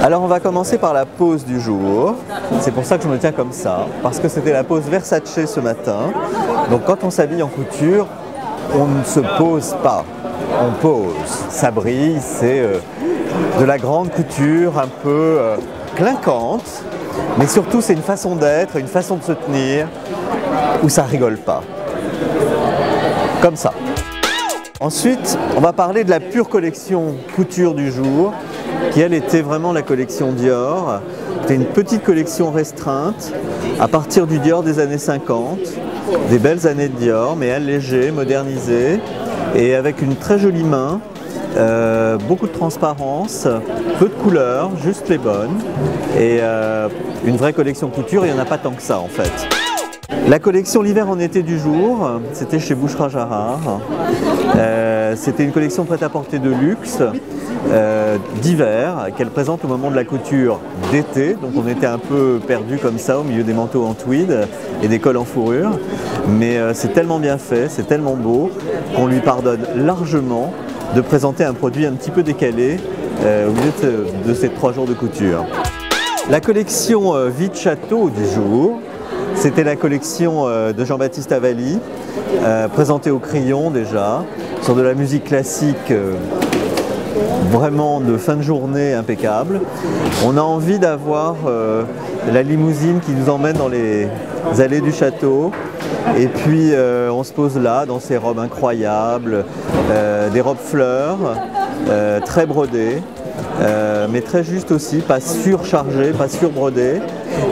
Alors on va commencer par la pose du jour. C'est pour ça que je me tiens comme ça, parce que c'était la pose Versace ce matin. Donc quand on s'habille en couture, on ne se pose pas, on pose. Ça brille, c'est de la grande couture un peu clinquante, mais surtout c'est une façon d'être, une façon de se tenir, où ça rigole pas. Comme ça. Ensuite, on va parler de la pure collection couture du jour, qui elle était vraiment la collection Dior. C'était une petite collection restreinte, à partir du Dior des années 50, des belles années de Dior, mais allégées, modernisées, et avec une très jolie main, beaucoup de transparence, peu de couleurs, juste les bonnes, et une vraie collection couture, il n'y en a pas tant que ça en fait. La collection l'hiver en été du jour, c'était chez Boucherat Jarrard. C'était une collection prêt-à-porter de luxe d'hiver qu'elle présente au moment de la couture d'été. Donc on était un peu perdu comme ça au milieu des manteaux en tweed et des cols en fourrure. Mais c'est tellement bien fait, c'est tellement beau qu'on lui pardonne largement de présenter un produit un petit peu décalé au milieu de ces 3 jours de couture. La collection Vie de Château du jour, c'était la collection de Jean-Baptiste Avalli, présentée au crayon déjà, sur de la musique classique vraiment de fin de journée impeccable. On a envie d'avoir la limousine qui nous emmène dans les allées du château, et puis on se pose là dans ces robes incroyables, des robes fleurs, très brodées. Mais très juste aussi, pas surchargé, pas surbrodé.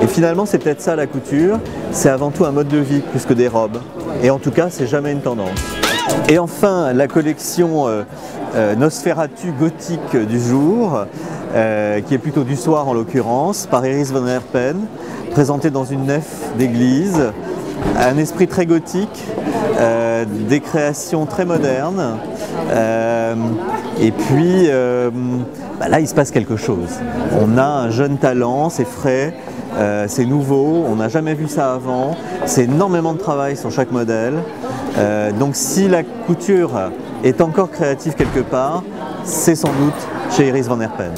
Et finalement, c'est peut-être ça la couture, c'est avant tout un mode de vie plus que des robes. Et en tout cas, c'est jamais une tendance. Et enfin, la collection Nosferatu gothique du jour, qui est plutôt du soir en l'occurrence, par Iris van Herpen, présentée dans une nef d'église. Un esprit très gothique, des créations très modernes, et puis là il se passe quelque chose. On a un jeune talent, c'est frais, c'est nouveau, on n'a jamais vu ça avant, c'est énormément de travail sur chaque modèle. Donc si la couture est encore créative quelque part, c'est sans doute chez Iris van Herpen.